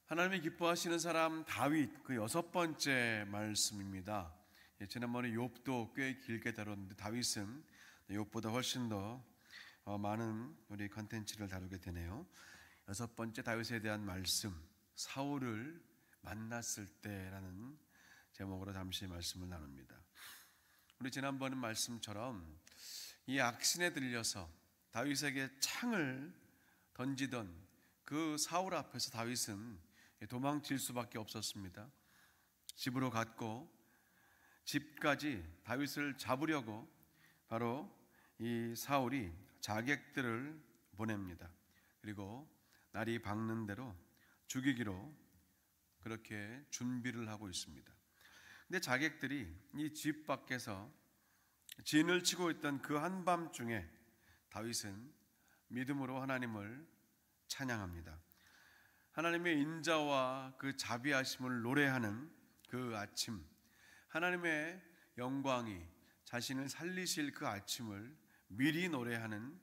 하나님이 기뻐하시는 사람 다윗 그 6번째 말씀입니다. 지난번에 욥도 꽤 길게 다뤘는데 다윗은 욥보다 훨씬 더 많은 우리 컨텐츠를 다루게 되네요. 6번째 다윗에 대한 말씀, 사울을 만났을 때라는 제목으로 잠시 말씀을 나눕니다. 우리 지난번 말씀처럼 이 악신에 들려서 다윗에게 창을 던지던 그 사울 앞에서 다윗은 도망칠 수밖에 없었습니다. 집으로 갔고 집까지 다윗을 잡으려고 바로 이 사울이 자객들을 보냅니다. 그리고 날이 밝는 대로 죽이기로 그렇게 준비를 하고 있습니다. 근데 자객들이 이 집 밖에서 진을 치고 있던 그 한밤중에 다윗은 믿음으로 하나님을 찬양합니다. 하나님의 인자와 그 자비하심을 노래하는 그 아침, 하나님의 영광이 자신을 살리실 그 아침을 미리 노래하는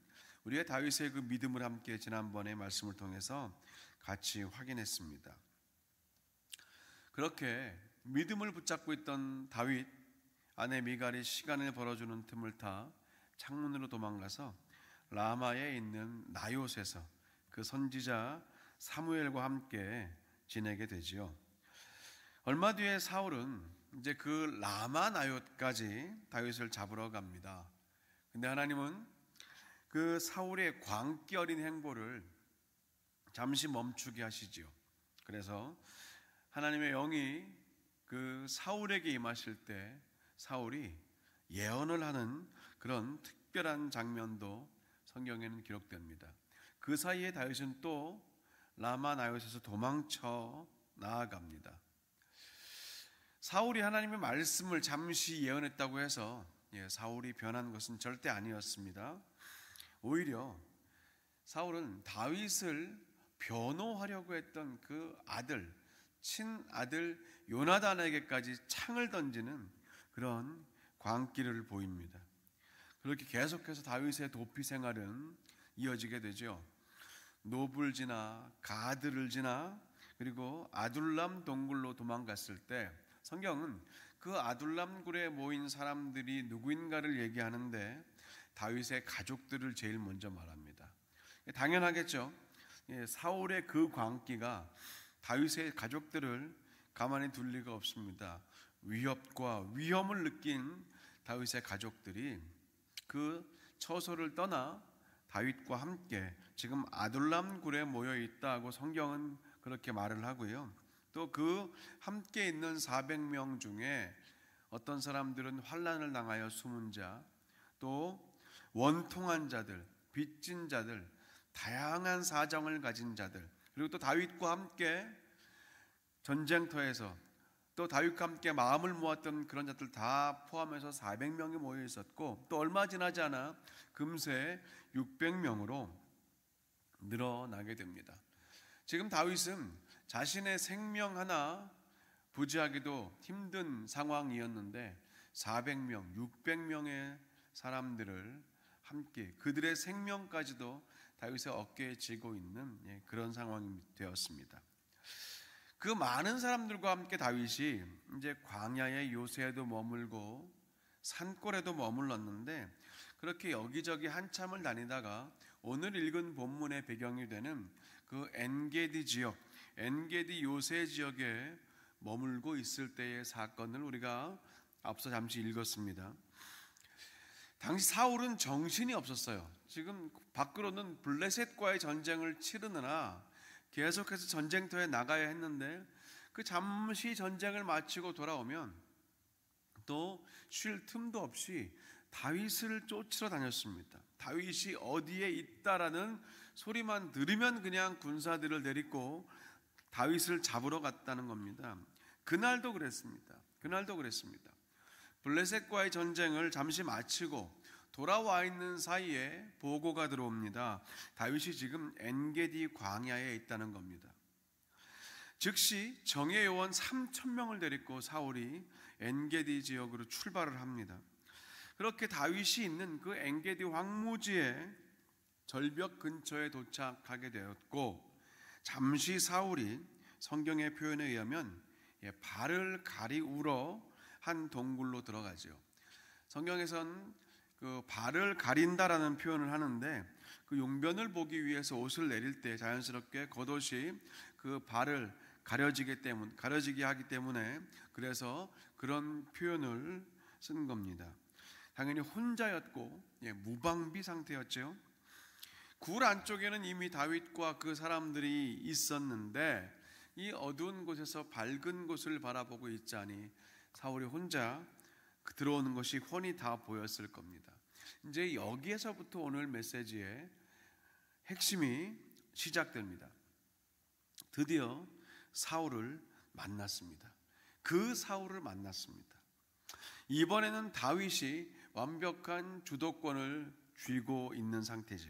우리의 다윗의 그 믿음을 함께 지난번에 말씀을 통해서 같이 확인했습니다. 그렇게 믿음을 붙잡고 있던 다윗, 아내 미갈이 시간을 벌어주는 틈을 타 창문으로 도망가서 라마에 있는 나봇에서 그 선지자 사무엘과 함께 지내게 되지요. 얼마 뒤에 사울은 이제 그 라마 나봇까지 다윗을 잡으러 갑니다. 근데 하나님은 그 사울의 광기 어린 행보를 잠시 멈추게 하시지요. 그래서 하나님의 영이 그 사울에게 임하실 때 사울이 예언을 하는 그런 특별한 장면도 성경에는 기록됩니다. 그 사이에 다윗은 또 라마 나봇에서 도망쳐 나아갑니다. 사울이 하나님의 말씀을 잠시 예언했다고 해서 사울이 변한 것은 절대 아니었습니다. 오히려 사울은 다윗을 변호하려고 했던 그 아들, 친아들 요나단에게까지 창을 던지는 그런 광기를 보입니다. 그렇게 계속해서 다윗의 도피 생활은 이어지게 되죠. 노브를 지나 가드를 지나 그리고 아둘람 동굴로 도망갔을 때 성경은 그 아둘람 굴에 모인 사람들이 누구인가를 얘기하는데 다윗의 가족들을 제일 먼저 말합니다. 당연하겠죠. 사울의 그 광기가 다윗의 가족들을 가만히 둘 리가 없습니다. 위협과 위험을 느낀 다윗의 가족들이 그 처소를 떠나 다윗과 함께 지금 아둘람 굴에 모여 있다고 성경은 그렇게 말을 하고요. 또 그 함께 있는 400명 중에 어떤 사람들은 환난을 당하여 숨은 자, 또 원통한 자들, 빚진 자들, 다양한 사정을 가진 자들, 그리고 또 다윗과 함께 전쟁터에서 또 다윗과 함께 마음을 모았던 그런 자들 다 포함해서 400명이 모여 있었고, 또 얼마 지나지 않아 금세 600명으로 늘어나게 됩니다. 지금 다윗은 자신의 생명 하나 부지하기도 힘든 상황이었는데 400명, 600명의 사람들을 함께 그들의 생명까지도 다윗의 어깨에 지고 있는 그런 상황이 되었습니다. 그 많은 사람들과 함께 다윗이 이제 광야의 요새에도 머물고 산골에도 머물렀는데 그렇게 여기저기 한참을 다니다가 오늘 읽은 본문의 배경이 되는 그 엔게디 지역, 엔게디 요새 지역에 머물고 있을 때의 사건을 우리가 앞서 잠시 읽었습니다. 당시 사울은 정신이 없었어요. 지금 밖으로는 블레셋과의 전쟁을 치르느라 계속해서 전쟁터에 나가야 했는데 그 잠시 전쟁을 마치고 돌아오면 또 쉴 틈도 없이 다윗을 쫓으러 다녔습니다. 다윗이 어디에 있다라는 소리만 들으면 그냥 군사들을 데리고 다윗을 잡으러 갔다는 겁니다. 그날도 그랬습니다. 블레셋과의 전쟁을 잠시 마치고 돌아와 있는 사이에 보고가 들어옵니다. 다윗이 지금 엔게디 광야에 있다는 겁니다. 즉시 정예 요원 3,000명을 데리고 사울이 엔게디 지역으로 출발을 합니다. 그렇게 다윗이 있는 그 엔게디 황무지의 절벽 근처에 도착하게 되었고, 잠시 사울이 성경의 표현에 의하면 발을 가리우러 한 동굴로 들어가죠. 성경에선 그 발을 가린다라는 표현을 하는데 그 용변을 보기 위해서 옷을 내릴 때 자연스럽게 겉옷이 그 발을 가려지게 하기 때문에 그래서 그런 표현을 쓴 겁니다. 당연히 혼자였고 무방비 상태였죠. 굴 안쪽에는 이미 다윗과 그 사람들이 있었는데 이 어두운 곳에서 밝은 곳을 바라보고 있자니 사울이 혼자 들어오는 것이 훤히 다 보였을 겁니다. 이제 여기에서부터 오늘 메시지의 핵심이 시작됩니다. 드디어 사울을 만났습니다. 그 사울을 만났습니다. 이번에는 다윗이 완벽한 주도권을 쥐고 있는 상태죠.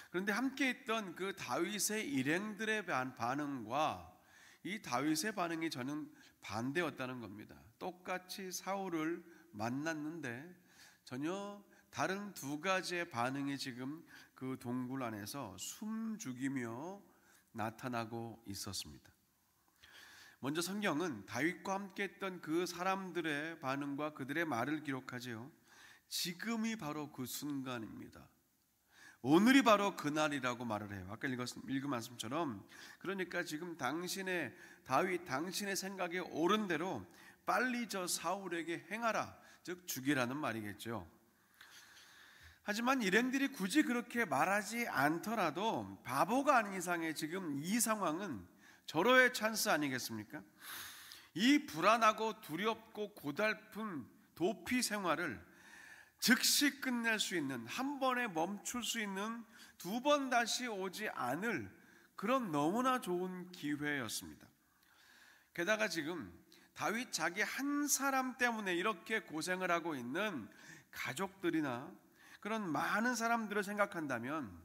그런데 함께 있던 그 다윗의 일행들의 반응과 이 다윗의 반응이 저는 반대였다는 겁니다. 똑같이 사울을 만났는데 전혀 다른 두 가지의 반응이 지금 그 동굴 안에서 숨죽이며 나타나고 있었습니다. 먼저 성경은 다윗과 함께 했던 그 사람들의 반응과 그들의 말을 기록하지요. 지금이 바로 그 순간입니다. 오늘이 바로 그날이라고 말을 해요. 아까 읽은 말씀처럼 그러니까 지금 다윗 당신의 생각에 옳은 대로 빨리 저 사울에게 행하라, 즉 죽이라는 말이겠죠. 하지만 일행들이 굳이 그렇게 말하지 않더라도 바보가 아닌 이상에 지금 이 상황은 절호의 찬스 아니겠습니까? 이 불안하고 두렵고 고달픈 도피 생활을 즉시 끝낼 수 있는, 한 번에 멈출 수 있는, 두 번 다시 오지 않을 그런 너무나 좋은 기회였습니다. 게다가 지금 다윗 자기 한 사람 때문에 이렇게 고생을 하고 있는 가족들이나 그런 많은 사람들을 생각한다면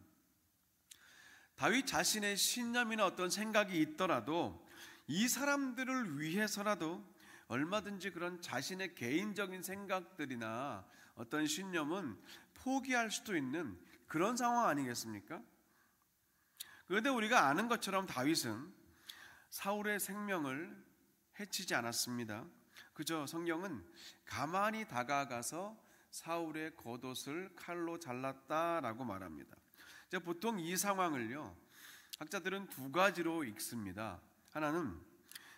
다윗 자신의 신념이나 어떤 생각이 있더라도 이 사람들을 위해서라도 얼마든지 그런 자신의 개인적인 생각들이나 어떤 신념은 포기할 수도 있는 그런 상황 아니겠습니까? 그런데 우리가 아는 것처럼 다윗은 사울의 생명을 해치지 않았습니다. 그저 성경은 가만히 다가가서 사울의 겉옷을 칼로 잘랐다라고 말합니다. 보통 이 상황을요, 학자들은 두 가지로 읽습니다. 하나는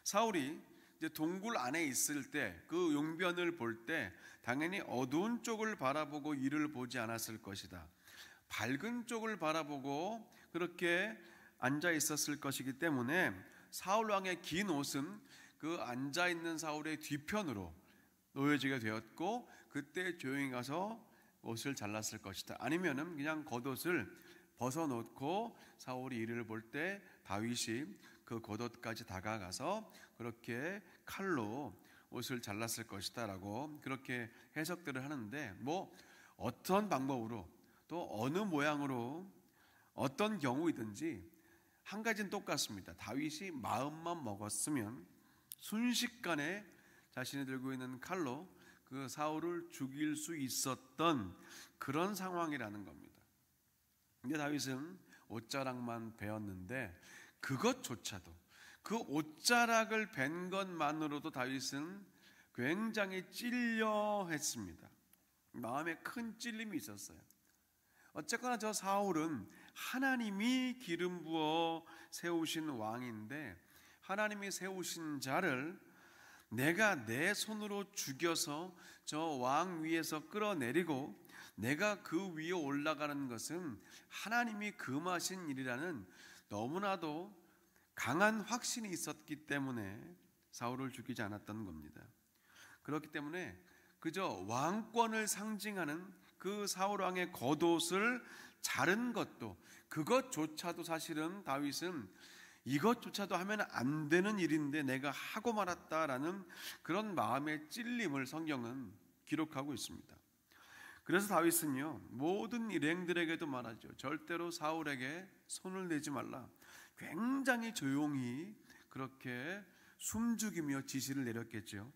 사울이 이제 동굴 안에 있을 때 그 용변을 볼 때 당연히 어두운 쪽을 바라보고 이를 보지 않았을 것이다. 밝은 쪽을 바라보고 그렇게 앉아 있었을 것이기 때문에 사울 왕의 긴 옷은 그 앉아 있는 사울의 뒤편으로 놓여지게 되었고 그때 조용히 가서 옷을 잘랐을 것이다. 아니면은 그냥 겉옷을 벗어놓고 사울이 이를 볼 때 다윗이 그 겉옷까지 다가가서 그렇게 칼로 옷을 잘랐을 것이다 라고 그렇게 해석들을 하는데 어떤 방법으로 또 어느 모양으로 어떤 경우이든지 한 가지는 똑같습니다. 다윗이 마음만 먹었으면 순식간에 자신이 들고 있는 칼로 그 사울을 죽일 수 있었던 그런 상황이라는 겁니다. 근데 다윗은 옷자락만 베었는데 그것조차도 그 옷자락을 벤 것만으로도 다윗은 굉장히 찔려 했습니다. 마음에 큰 찔림이 있었어요. 어쨌거나 저 사울은 하나님이 기름 부어 세우신 왕인데 하나님이 세우신 자를 내가 내 손으로 죽여서 저 왕 위에서 끌어내리고 내가 그 위에 올라가는 것은 하나님이 금하신 일이라는 너무나도 강한 확신이 있었기 때문에 사울을 죽이지 않았던 겁니다. 그렇기 때문에 그저 왕권을 상징하는 그 사울 왕의 겉옷을 자른 것도 그것조차도 사실은 다윗은 이것조차도 하면 안 되는 일인데 내가 하고 말았다라는 그런 마음의 찔림을 성경은 기록하고 있습니다. 그래서 다윗은요 모든 일행들에게도 말하죠. 절대로 사울에게 손을 내지 말라. 굉장히 조용히 그렇게 숨죽이며 지시를 내렸겠죠.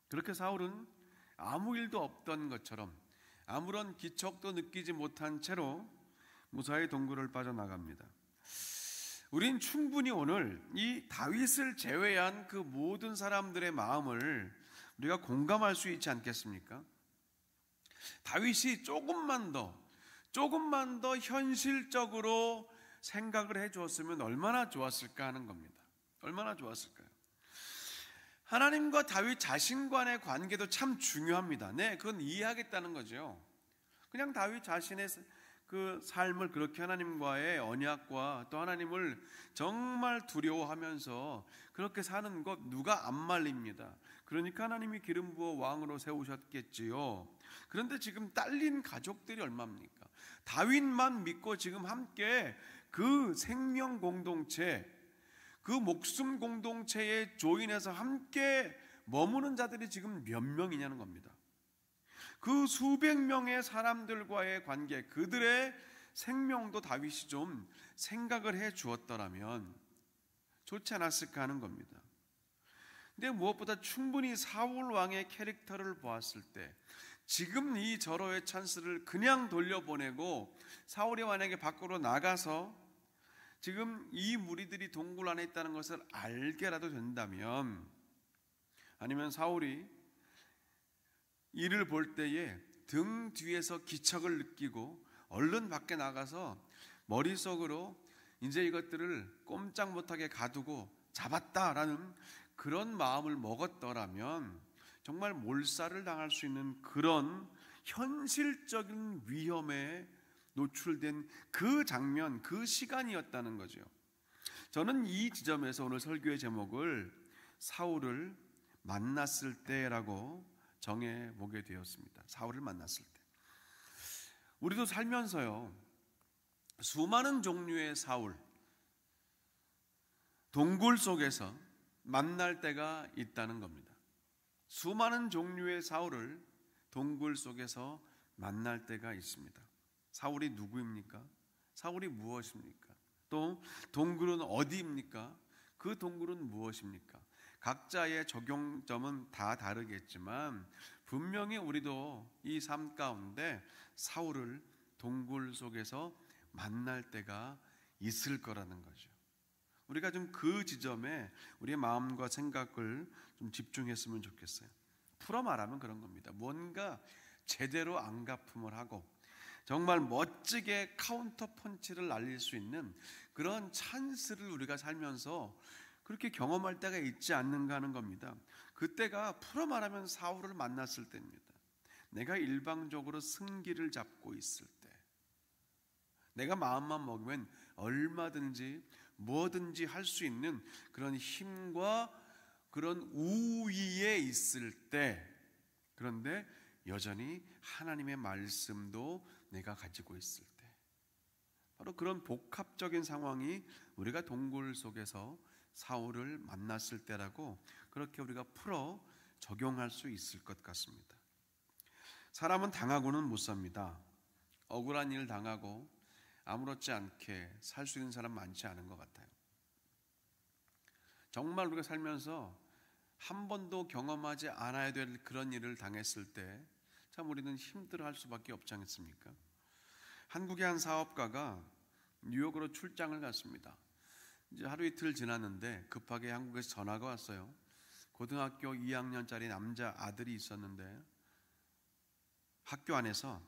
그렇게 사울은 아무 일도 없던 것처럼 아무런 기척도 느끼지 못한 채로 무사히 동굴을 빠져나갑니다. 우린 충분히 오늘 이 다윗을 제외한 그 모든 사람들의 마음을 우리가 공감할 수 있지 않겠습니까? 다윗이 조금만 더 현실적으로 생각을 해 주었으면 얼마나 좋았을까 하는 겁니다. 얼마나 좋았을까요? 하나님과 다윗 자신 간의 관계도 참 중요합니다. 네, 그건 이해하겠다는 거죠. 그냥 다윗 자신의 그 삶을 그렇게 하나님과의 언약과 또 하나님을 정말 두려워하면서 그렇게 사는 것 누가 안 말립니다. 그러니까 하나님이 기름 부어 왕으로 세우셨겠지요. 그런데 지금 딸린 가족들이 얼마입니까? 다윗만 믿고 지금 함께 그 생명 공동체, 그 목숨 공동체에 조인해서 함께 머무는 자들이 지금 몇 명이냐는 겁니다. 그 수백 명의 사람들과의 관계, 그들의 생명도 다윗이 좀 생각을 해 주었더라면 좋지 않았을까 하는 겁니다. 근데 무엇보다 충분히 사울 왕의 캐릭터를 보았을 때 지금 이 절호의 찬스를 그냥 돌려보내고 사울이 만약에 밖으로 나가서 지금 이 무리들이 동굴 안에 있다는 것을 알게라도 된다면, 아니면 사울이 이를 볼 때에 등 뒤에서 기척을 느끼고 얼른 밖에 나가서 머릿속으로 이제 이것들을 꼼짝 못하게 가두고 잡았다라는 그런 마음을 먹었더라면 정말 몰살을 당할 수 있는 그런 현실적인 위험에 노출된 그 장면, 그 시간이었다는 거죠. 저는 이 지점에서 오늘 설교의 제목을 사울을 만났을 때라고 정해보게 되었습니다. 사울을 만났을 때. 우리도 살면서요, 수많은 종류의 사울, 동굴 속에서 만날 때가 있다는 겁니다. 수많은 종류의 사울을 동굴 속에서 만날 때가 있습니다. 사울이 누구입니까? 사울이 무엇입니까? 또 동굴은 어디입니까? 그 동굴은 무엇입니까? 각자의 적용점은 다 다르겠지만 분명히 우리도 이 삶 가운데 사울을 동굴 속에서 만날 때가 있을 거라는 거죠. 우리가 좀 그 지점에 우리의 마음과 생각을 좀 집중했으면 좋겠어요. 풀어 말하면 그런 겁니다. 뭔가 제대로 안갚음을 하고 정말 멋지게 카운터 펀치를 날릴 수 있는 그런 찬스를 우리가 살면서 그렇게 경험할 때가 있지 않는가 하는 겁니다. 그때가 풀어 말하면 사울을 만났을 때입니다. 내가 일방적으로 승기를 잡고 있을 때, 내가 마음만 먹으면 얼마든지 뭐든지 할 수 있는 그런 힘과 그런 우위에 있을 때, 그런데 여전히 하나님의 말씀도 내가 가지고 있을 때, 바로 그런 복합적인 상황이 우리가 동굴 속에서 사울을 만났을 때라고 그렇게 우리가 풀어 적용할 수 있을 것 같습니다. 사람은 당하고는 못 삽니다. 억울한 일 당하고 아무렇지 않게 살 수 있는 사람 많지 않은 것 같아요. 정말 우리가 살면서 한 번도 경험하지 않아야 될 그런 일을 당했을 때 참 우리는 힘들어할 수밖에 없지 않겠습니까? 한국의 한 사업가가 뉴욕으로 출장을 갔습니다. 이제 하루 이틀 지났는데 급하게 한국에서 전화가 왔어요. 고등학교 2학년짜리 남자 아들이 있었는데 학교 안에서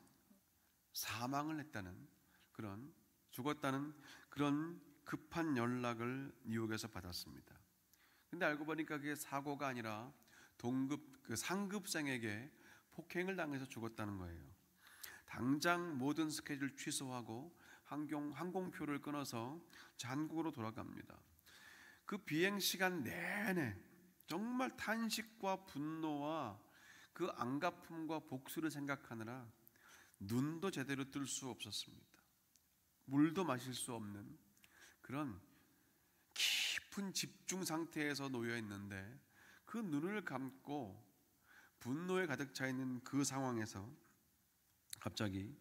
사망을 했다는 그런, 죽었다는 그런 급한 연락을 뉴욕에서 받았습니다. 근데 알고 보니까 그게 사고가 아니라 동급 그 상급생에게 폭행을 당해서 죽었다는 거예요. 당장 모든 스케줄 취소하고 항공표를 끊어서 한국으로 돌아갑니다. 그 비행 시간 내내 정말 탄식과 분노와 그 안갚음과 복수를 생각하느라 눈도 제대로 뜰 수 없었습니다. 물도 마실 수 없는 그런 깊은 집중 상태에서 놓여 있는데 그 눈을 감고 분노에 가득 차 있는 그 상황에서 갑자기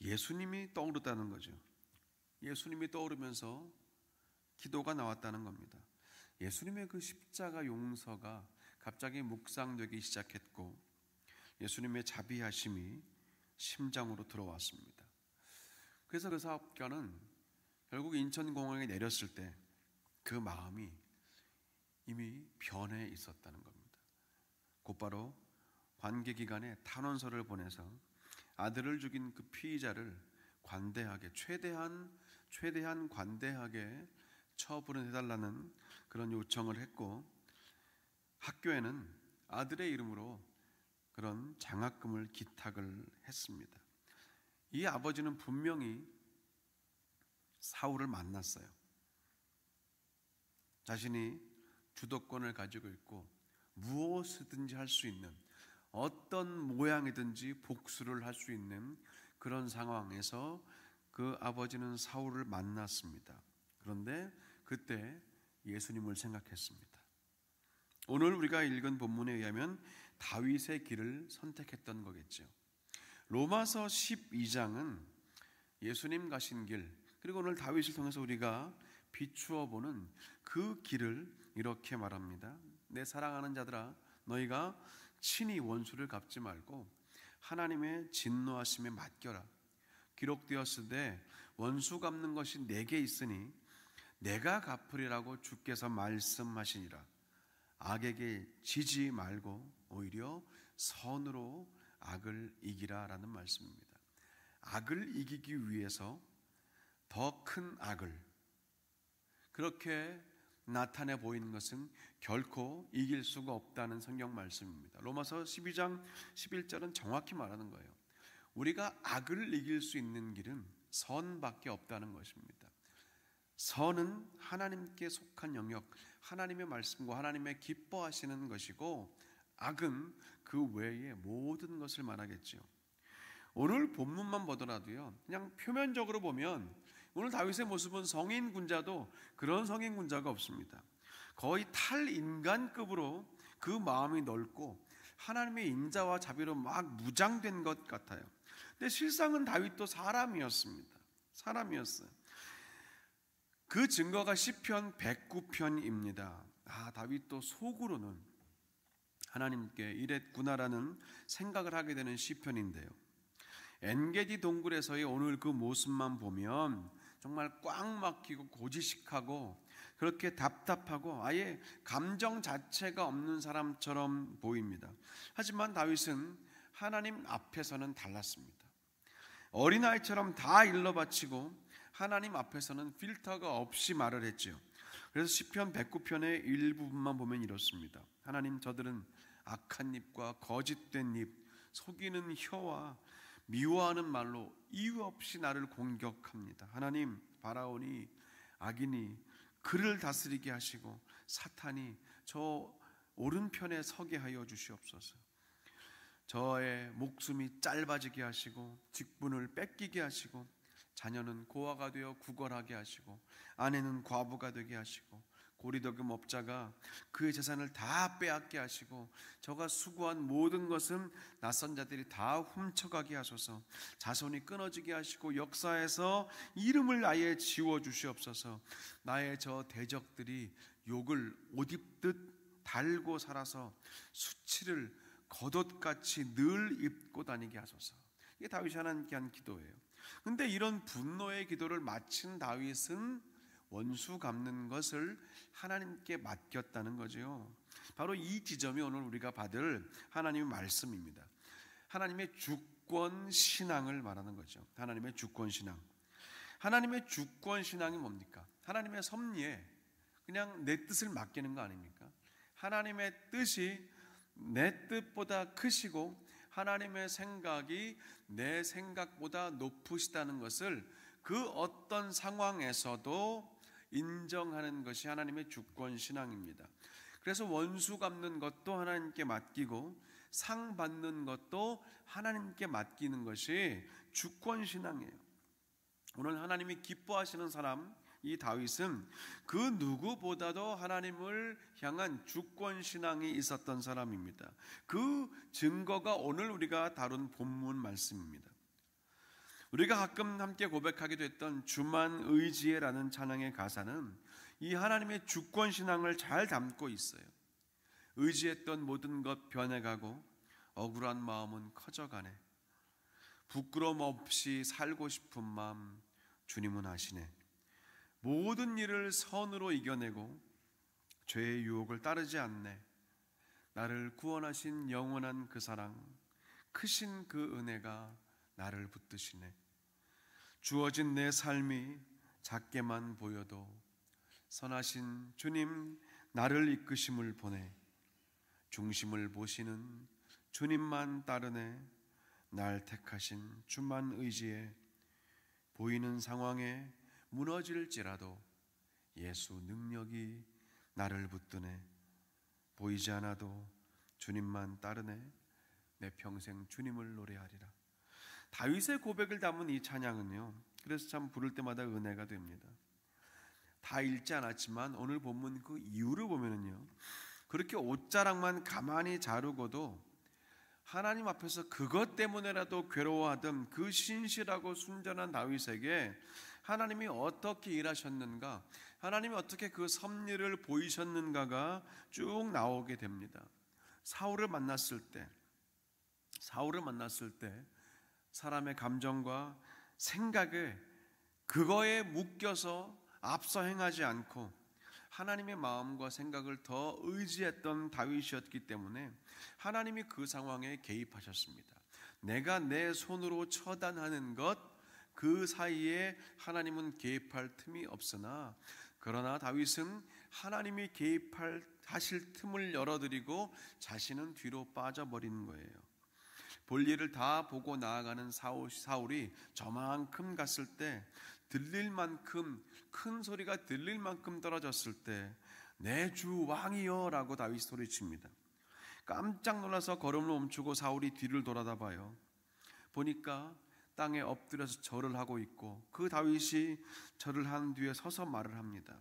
예수님이 떠오르다는 거죠. 예수님이 떠오르면서 기도가 나왔다는 겁니다. 예수님의 그 십자가 용서가 갑자기 묵상되기 시작했고 예수님의 자비하심이 심장으로 들어왔습니다. 그래서 그 사업가는 결국 인천공항에 내렸을 때 그 마음이 이미 변해 있었다는 겁니다. 곧바로 관계기관에 탄원서를 보내서 아들을 죽인 그 피의자를 관대하게 최대한 관대하게 처분을 해달라는 그런 요청을 했고, 학교에는 아들의 이름으로 그런 장학금을 기탁을 했습니다. 이 아버지는 분명히 사울을 만났어요. 자신이 주도권을 가지고 있고 무엇이든지 할 수 있는, 어떤 모양이든지 복수를 할 수 있는 그런 상황에서 그 아버지는 사울을 만났습니다. 그런데 그때 예수님을 생각했습니다. 오늘 우리가 읽은 본문에 의하면 다윗의 길을 선택했던 거겠죠. 로마서 12장은 예수님 가신 길, 그리고 오늘 다윗을 통해서 우리가 비추어 보는 그 길을 이렇게 말합니다. 내 사랑하는 자들아, 너희가 친히 원수를 갚지 말고 하나님의 진노하심에 맡겨라. 기록되었으되 원수 갚는 것이 내게 있으니 내가 갚으리라고 주께서 말씀하시니라. 악에게 지지 말고 오히려 선으로 악을 이기라 라는 말씀입니다. 악을 이기기 위해서 더 큰 악을 그렇게 나타내 보이는 것은 결코 이길 수가 없다는 성경 말씀입니다. 로마서 12장 11절은 정확히 말하는 거예요. 우리가 악을 이길 수 있는 길은 선밖에 없다는 것입니다. 선은 하나님께 속한 영역, 하나님의 말씀과 하나님의 기뻐하시는 것이고, 악은 그 외의 모든 것을 말하겠죠. 오늘 본문만 보더라도요, 그냥 표면적으로 보면 오늘 다윗의 모습은 성인 군자도 그런 성인 군자가 없습니다. 거의 탈인간급으로 그 마음이 넓고 하나님의 인자와 자비로 막 무장된 것 같아요. 근데 실상은 다윗도 사람이었습니다. 사람이었어요. 그 증거가 시편 109편입니다. 다윗도 속으로는 하나님께 이랬구나라는 생각을 하게 되는 시편인데요. 엔게디 동굴에서의 오늘 그 모습만 보면 정말 꽉 막히고 고지식하고 그렇게 답답하고 아예 감정 자체가 없는 사람처럼 보입니다. 하지만 다윗은 하나님 앞에서는 달랐습니다. 어린아이처럼 다 일러바치고 하나님 앞에서는 필터가 없이 말을 했죠. 그래서 시편 109편의 일부분만 보면 이렇습니다. 하나님, 저들은 악한 입과 거짓된 입, 속이는 혀와 미워하는 말로 이유 없이 나를 공격합니다. 하나님, 바라오니 악인이 그를 다스리게 하시고 사탄이 저 오른편에 서게 하여 주시옵소서. 저의 목숨이 짧아지게 하시고 직분을 뺏기게 하시고 자녀는 고아가 되어 구걸하게 하시고 아내는 과부가 되게 하시고 고리덕음 업자가 그의 재산을 다 빼앗게 하시고 저가 수고한 모든 것은 낯선 자들이 다 훔쳐가게 하소서. 자손이 끊어지게 하시고 역사에서 이름을 아예 지워주시옵소서. 나의 저 대적들이 욕을 옷 입듯 달고 살아서 수치를 겉옷같이 늘 입고 다니게 하소서. 이게 다윗이 하나님께 한 기도예요. 근데 이런 분노의 기도를 마친 다윗은 원수 갚는 것을 하나님께 맡겼다는 거죠. 바로 이 지점이 오늘 우리가 받을 하나님의 말씀입니다. 하나님의 주권 신앙을 말하는 거죠. 하나님의 주권 신앙. 하나님의 주권 신앙이 뭡니까? 하나님의 섭리에 그냥 내 뜻을 맡기는 거 아닙니까? 하나님의 뜻이 내 뜻보다 크시고 하나님의 생각이 내 생각보다 높으시다는 것을 그 어떤 상황에서도 인정하는 것이 하나님의 주권 신앙입니다. 그래서 원수 갚는 것도 하나님께 맡기고 상 받는 것도 하나님께 맡기는 것이 주권 신앙이에요. 오늘 하나님이 기뻐하시는 사람, 이 다윗은 그 누구보다도 하나님을 향한 주권 신앙이 있었던 사람입니다. 그 증거가 오늘 우리가 다룬 본문 말씀입니다. 우리가 가끔 함께 고백하기도 했던 주만 의지해라는 찬양의 가사는 이 하나님의 주권 신앙을 잘 담고 있어요. 의지했던 모든 것 변해가고 억울한 마음은 커져가네. 부끄럼 없이 살고 싶은 마음 주님은 아시네. 모든 일을 선으로 이겨내고 죄의 유혹을 따르지 않네. 나를 구원하신 영원한 그 사랑, 크신 그 은혜가 나를 붙드시네. 주어진 내 삶이 작게만 보여도 선하신 주님 나를 이끄심을 보내. 중심을 보시는 주님만 따르네. 날 택하신 주만 의지해. 보이는 상황에 무너질지라도 예수 능력이 나를 붙드네. 보이지 않아도 주님만 따르네. 내 평생 주님을 노래하리라. 다윗의 고백을 담은 이 찬양은요, 그래서 참 부를 때마다 은혜가 됩니다. 다 읽지 않았지만 오늘 본문 그 이유를 보면은요, 그렇게 옷자락만 가만히 자르고도 하나님 앞에서 그것 때문에라도 괴로워하던 그 신실하고 순전한 다윗에게 하나님이 어떻게 일하셨는가, 하나님이 어떻게 그 섭리를 보이셨는가가 쭉 나오게 됩니다. 사울을 만났을 때 사람의 감정과 생각에 그거에 묶여서 앞서 행하지 않고 하나님의 마음과 생각을 더 의지했던 다윗이었기 때문에 하나님이 그 상황에 개입하셨습니다. 내가 내 손으로 처단하는 것, 그 사이에 하나님은 개입할 틈이 없으나, 그러나 다윗은 하나님이 개입하실 틈을 열어드리고 자신은 뒤로 빠져버리는 거예요. 볼 일을 다 보고 나아가는 사울이 저만큼 갔을 때, 들릴 만큼, 큰 소리가 들릴 만큼 떨어졌을 때 내 주 왕이여 라고 다윗이 소리칩니다. 깜짝 놀라서 걸음을 멈추고 사울이 뒤를 돌아다 봐요. 보니까 땅에 엎드려서 절을 하고 있고, 그 다윗이 절을 한 뒤에 서서 말을 합니다.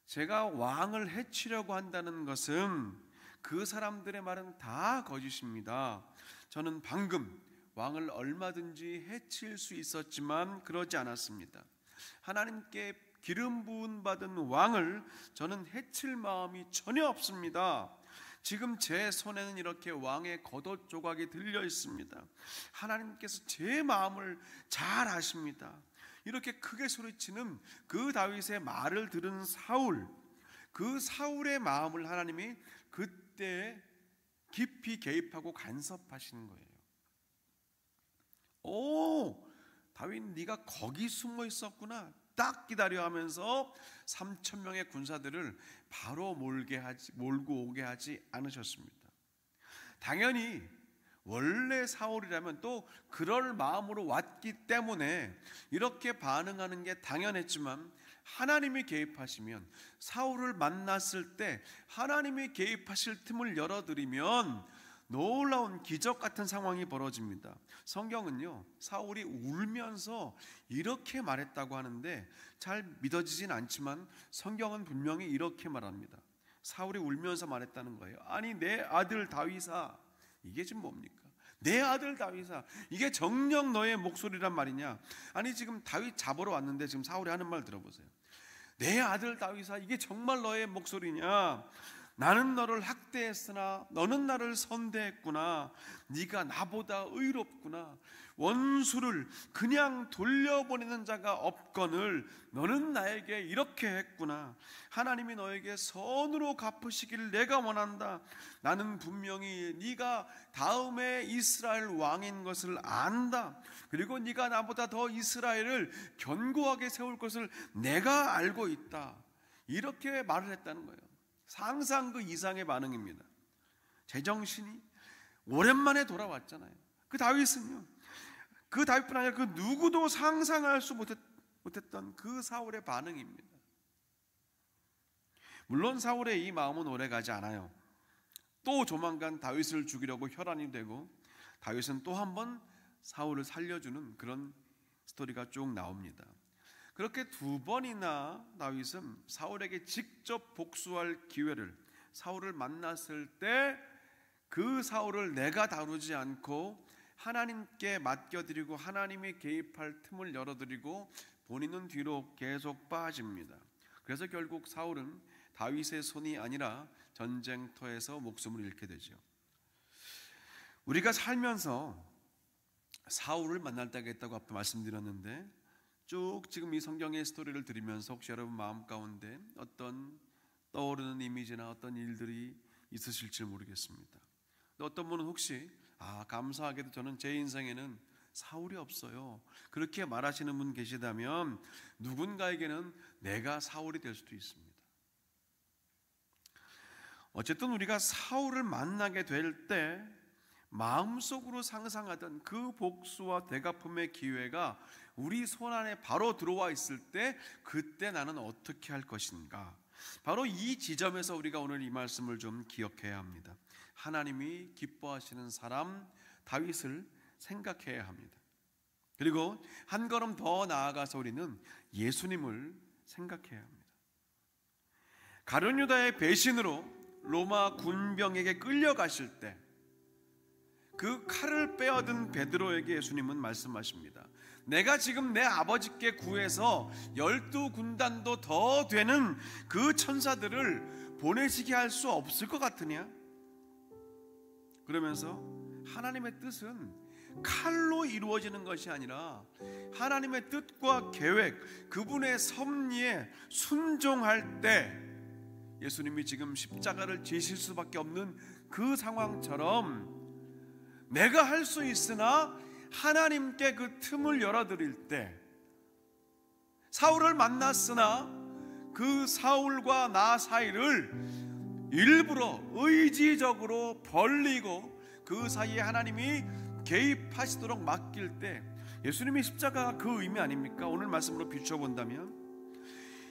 제가 왕을 해치려고 한다는 것은 그 사람들의 말은 다 거짓입니다. 저는 방금 왕을 얼마든지 해칠 수 있었지만 그러지 않았습니다. 하나님께 기름 부은 받은 왕을 저는 해칠 마음이 전혀 없습니다. 지금 제 손에는 이렇게 왕의 겉옷 조각이 들려 있습니다. 하나님께서 제 마음을 잘 아십니다. 이렇게 크게 소리치는 그 다윗의 말을 들은 사울, 그 사울의 마음을 하나님이 그때 깊이 개입하고 간섭하시는 거예요. 오, 다윗 네가 거기 숨어 있었구나. 딱 기다려 하면서 3,000명의 군사들을 바로 몰고 오게 하지 않으셨습니다. 당연히 원래 사울이라면 또 그럴 마음으로 왔기 때문에 이렇게 반응하는 게 당연했지만, 하나님이 개입하시면, 사울을 만났을 때 하나님이 개입하실 틈을 열어드리면 놀라운 기적 같은 상황이 벌어집니다. 성경은요, 사울이 울면서 이렇게 말했다고 하는데 잘 믿어지진 않지만 성경은 분명히 이렇게 말합니다. 사울이 울면서 말했다는 거예요. 아니 내 아들 다윗아, 이게 지금 뭡니까? 내 아들 다윗아, 이게 정녕 너의 목소리란 말이냐? 아니 지금 다윗 잡으러 왔는데 지금 사울이 하는 말 들어보세요. 내 아들 다윗아, 이게 정말 너의 목소리냐? 나는 너를 학대했으나 너는 나를 선대했구나. 네가 나보다 의롭구나. 원수를 그냥 돌려보내는 자가 없거늘 너는 나에게 이렇게 했구나. 하나님이 너에게 선으로 갚으시기를 내가 원한다. 나는 분명히 네가 다음에 이스라엘 왕인 것을 안다. 그리고 네가 나보다 더 이스라엘을 견고하게 세울 것을 내가 알고 있다. 이렇게 말을 했다는 거예요. 상상 그 이상의 반응입니다. 제정신이 오랜만에 돌아왔잖아요. 그 다윗은요, 그 다윗뿐 아니라 그 누구도 상상할 수 못했던 그 사울의 반응입니다. 물론 사울의 이 마음은 오래가지 않아요. 또 조만간 다윗을 죽이려고 혈안이 되고, 다윗은 또 한 번 사울을 살려주는 그런 스토리가 쭉 나옵니다. 그렇게 두 번이나 다윗은 사울에게 직접 복수할 기회를, 사울을 만났을 때 그 사울을 내가 다루지 않고 하나님께 맡겨드리고 하나님이 개입할 틈을 열어드리고 본인은 뒤로 계속 빠집니다. 그래서 결국 사울은 다윗의 손이 아니라 전쟁터에서 목숨을 잃게 되죠. 우리가 살면서 사울을 만날 때가 있다고 앞에 말씀드렸는데, 쭉 지금 이 성경의 스토리를 들으면서 혹시 여러분 마음 가운데 어떤 떠오르는 이미지나 어떤 일들이 있으실지 모르겠습니다. 어떤 분은 혹시 감사하게도 저는 제 인생에는 사울이 없어요, 그렇게 말하시는 분 계시다면 누군가에게는 내가 사울이 될 수도 있습니다. 어쨌든 우리가 사울을 만나게 될 때 마음속으로 상상하던 그 복수와 대갚음의 기회가 우리 손안에 바로 들어와 있을 때 그때 나는 어떻게 할 것인가, 바로 이 지점에서 우리가 오늘 이 말씀을 좀 기억해야 합니다. 하나님이 기뻐하시는 사람 다윗을 생각해야 합니다. 그리고 한 걸음 더 나아가서 우리는 예수님을 생각해야 합니다. 가룟 유다의 배신으로 로마 군병에게 끌려가실 때 그 칼을 빼앗은 베드로에게 예수님은 말씀하십니다. 내가 지금 내 아버지께 구해서 12군단도 더 되는 그 천사들을 보내시게 할 수 없을 것 같으냐? 그러면서 하나님의 뜻은 칼로 이루어지는 것이 아니라 하나님의 뜻과 계획, 그분의 섭리에 순종할 때 예수님이 지금 십자가를 지실 수밖에 없는 그 상황처럼 내가 할 수 있으나 하나님께 그 틈을 열어드릴 때, 사울을 만났으나 그 사울과 나 사이를 일부러 의지적으로 벌리고 그 사이에 하나님이 개입하시도록 맡길 때, 예수님이 십자가가 그 의미 아닙니까? 오늘 말씀으로 비춰본다면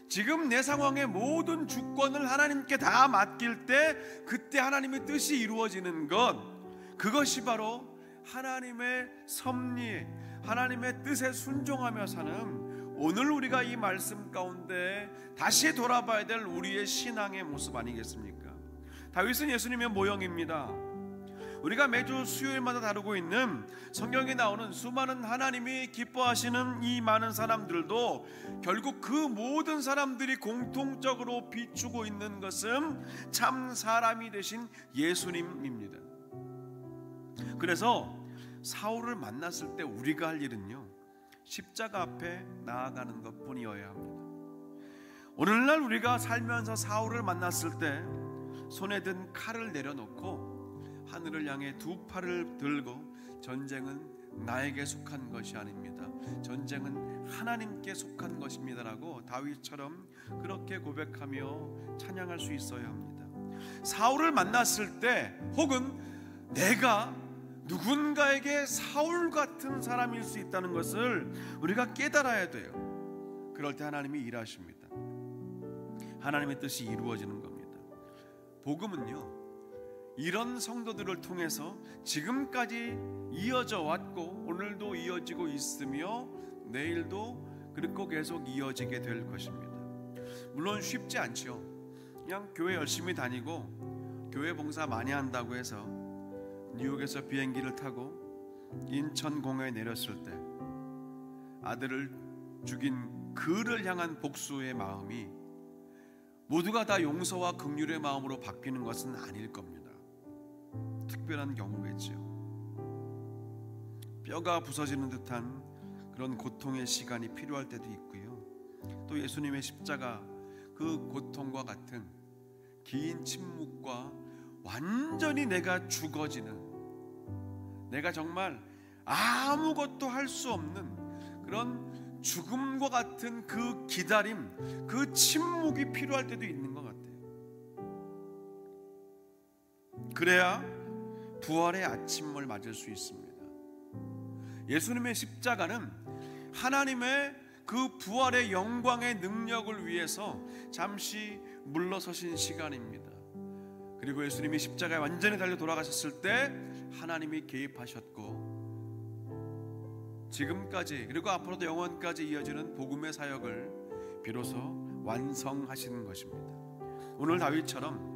지금 내 상황의 모든 주권을 하나님께 다 맡길 때 그때 하나님의 뜻이 이루어지는 것, 그것이 바로 하나님의 섭리, 하나님의 뜻에 순종하며 사는 오늘 우리가 이 말씀 가운데 다시 돌아봐야 될 우리의 신앙의 모습 아니겠습니까? 다윗은 예수님의 모형입니다. 우리가 매주 수요일마다 다루고 있는 성경에 나오는 수많은 하나님이 기뻐하시는 이 많은 사람들도 결국 그 모든 사람들이 공통적으로 비추고 있는 것은 참 사람이 되신 예수님입니다. 그래서 사울을 만났을 때 우리가 할 일은요, 십자가 앞에 나아가는 것뿐이어야 합니다. 오늘날 우리가 살면서 사울을 만났을 때 손에 든 칼을 내려놓고 하늘을 향해 두 팔을 들고 전쟁은 나에게 속한 것이 아닙니다, 전쟁은 하나님께 속한 것입니다라고 다윗처럼 그렇게 고백하며 찬양할 수 있어야 합니다. 사울을 만났을 때 혹은 내가 누군가에게 사울 같은 사람일 수 있다는 것을 우리가 깨달아야 돼요. 그럴 때 하나님이 일하십니다. 하나님의 뜻이 이루어지는 겁니다. 복음은요, 이런 성도들을 통해서 지금까지 이어져 왔고 오늘도 이어지고 있으며 내일도 그리고 계속 이어지게 될 것입니다. 물론 쉽지 않죠. 그냥 교회 열심히 다니고 교회 봉사 많이 한다고 해서 뉴욕에서 비행기를 타고 인천공항에 내렸을 때 아들을 죽인 그를 향한 복수의 마음이 모두가 다 용서와 긍휼의 마음으로 바뀌는 것은 아닐 겁니다. 특별한 경우겠지요. 뼈가 부서지는 듯한 그런 고통의 시간이 필요할 때도 있고요. 또 예수님의 십자가 그 고통과 같은 긴 침묵과 완전히 내가 죽어지는, 내가 정말 아무것도 할 수 없는 그런 죽음과 같은 그 기다림, 그 침묵이 필요할 때도 있는 것 같아요. 그래야 부활의 아침을 맞을 수 있습니다. 예수님의 십자가는 하나님의 그 부활의 영광의 능력을 위해서 잠시 물러서신 시간입니다. 그리고 예수님이 십자가에 완전히 달려 돌아가셨을 때 하나님이 개입하셨고 지금까지 그리고 앞으로도 영원까지 이어지는 복음의 사역을 비로소 완성하시는 것입니다. 오늘 다윗처럼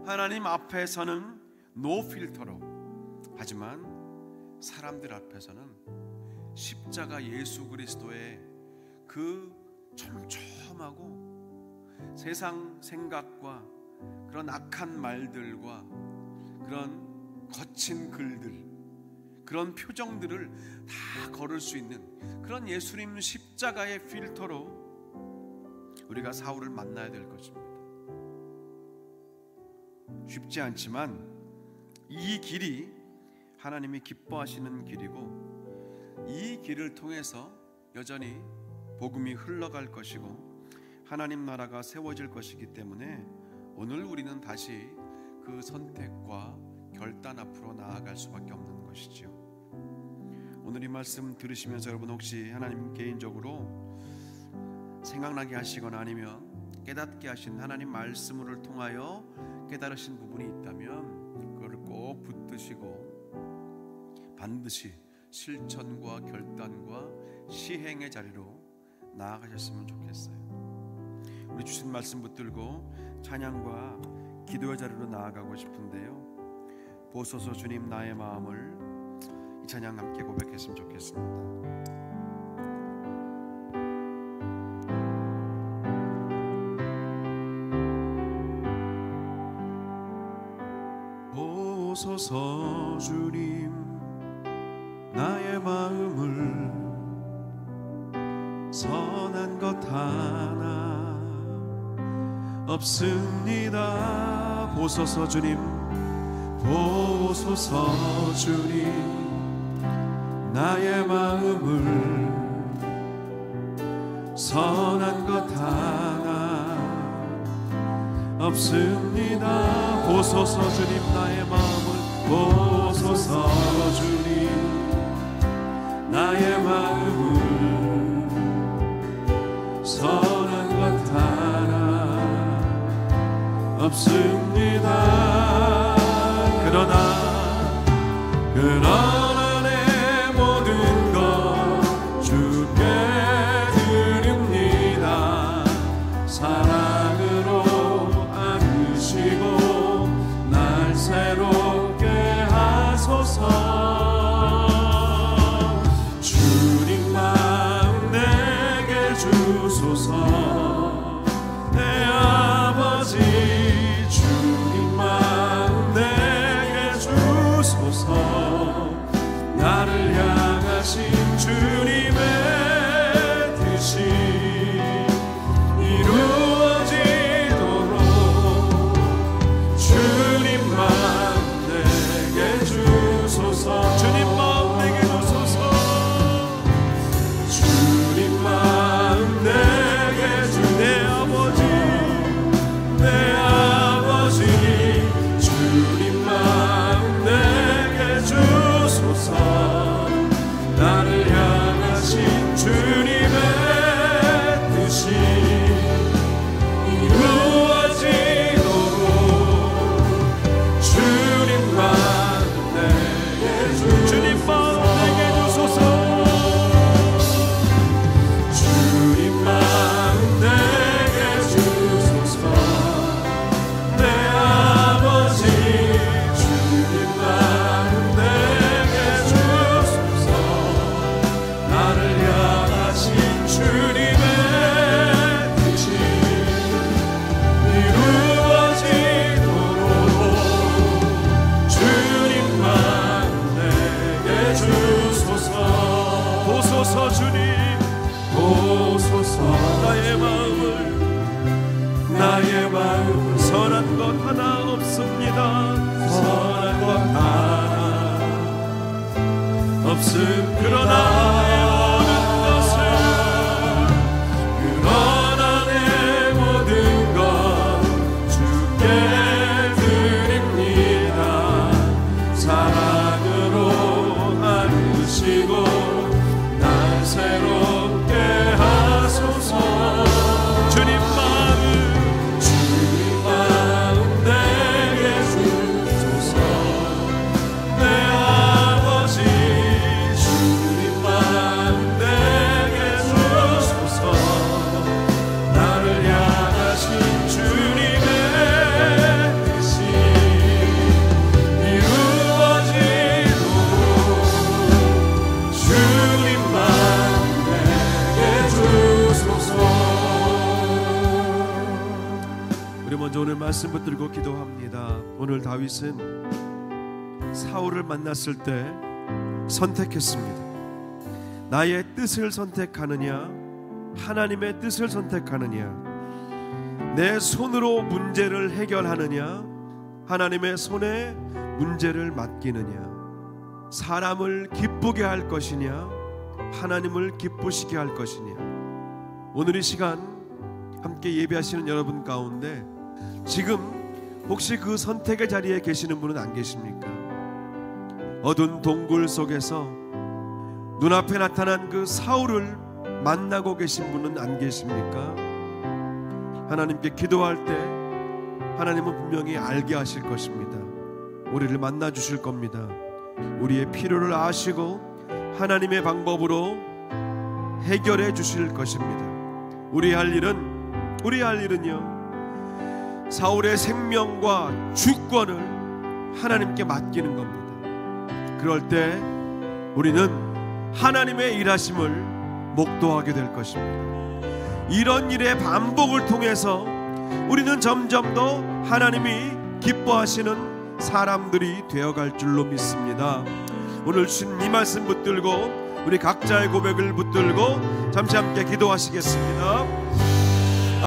하나님 앞에서는 노 필터로, 하지만 사람들 앞에서는 십자가 예수 그리스도의 그 촘촘하고 세상 생각과 그런 악한 말들과 그런 거친 글들, 그런 표정들을 다 걸을 수 있는 그런 예수님 십자가의 필터로 우리가 사울을 만나야 될 것입니다. 쉽지 않지만 이 길이 하나님이 기뻐하시는 길이고 이 길을 통해서 여전히 복음이 흘러갈 것이고 하나님 나라가 세워질 것이기 때문에 오늘 우리는 다시 그 선택과 결단 앞으로 나아갈 수밖에 없는 것이지요. 오늘 이 말씀 들으시면서 여러분 혹시 하나님 개인적으로 생각나게 하시거나 아니면 깨닫게 하신 하나님 말씀을 통하여 깨달으신 부분이 있다면 그걸 꼭 붙드시고 반드시 실천과 결단과 시행의 자리로 나아가셨으면 좋겠어요. 우리 주신 말씀 붙들고 찬양과 기도의 자리로 나아가고 싶은데요, 보소서 주님 나의 마음을 이 찬양 함께 고백했으면 좋겠습니다. 보소서 주님 나의 마음을 선한 것 하나 없습니다. 보소서 주님, 보소서 주님 나의 마음을 선한 것 하나 없습니다. 보소서 주님 나의 마음을, 보소서 주님 나의 마음을 선한 것 하나 없습니다. 그러나 내 모든 것 주께 드립니다. 사랑으로 안으시고 날 새롭게 하소서. 주님 마음 내게 주소서. 내 아버지 주님 마음 내게 주소서. 나를 향하신 주님의 뜻이 이루어지도록 주님 마음 내게 주소서. 주님 마음 내게 주소서. 주님 마음 내게 주. 내 아버지 내 아버지 주님 마음 내게 주소서. 나를 향하신 주님의 뜻이 이루어지도록 주님 마음 내게 주소서. 주님 마음 내게 주소서. 주님 마음 내게 주소서. 내 아버지 주님 마음 내게 주소서. 나를 향하신 주님의 뜻이 이루어지도록 주님 마음 내게 주소서. 보소서 주님, 보소서. 나의 마음을 선한 것 하나 없습니다. 선한 것 하나 없음. 그러나 내 모든 것 주께 드립니다. 사랑으로 안으시고 날 새롭게 하소서. 주님 마음 내게 주소서. 내 아버지 주님 마음 내게 주소서. 나를 향하신 주님의 뜻이 이루어지도록 주님 마음 내게 주소서. 우리 먼저 오늘 말씀 붙들고 기도합니다. 오늘 다윗은 사울을 만났을 때 선택했습니다. 나의 뜻을 선택하느냐, 하나님의 뜻을 선택하느냐, 내 손으로 문제를 해결하느냐, 하나님의 손에 문제를 맡기느냐, 사람을 기쁘게 할 것이냐, 하나님을 기쁘시게 할 것이냐. 오늘 이 시간 함께 예배하시는 여러분 가운데 지금 혹시 그 선택의 자리에 계시는 분은 안 계십니까? 어두운 동굴 속에서 눈앞에 나타난 그 사울을 만나고 계신 분은 안 계십니까? 하나님께 기도할 때 하나님은 분명히 알게 하실 것입니다. 우리를 만나 주실 겁니다. 우리의 필요를 아시고 하나님의 방법으로 해결해 주실 것입니다. 우리 할 일은요, 사울의 생명과 주권을 하나님께 맡기는 겁니다. 그럴 때 우리는 하나님의 일하심을 목도하게 될 것입니다. 이런 일의 반복을 통해서 우리는 점점 더 하나님이 기뻐하시는 사람들이 되어갈 줄로 믿습니다. 오늘 주신 이 말씀 붙들고 우리 각자의 고백을 붙들고 잠시 함께 기도하시겠습니다.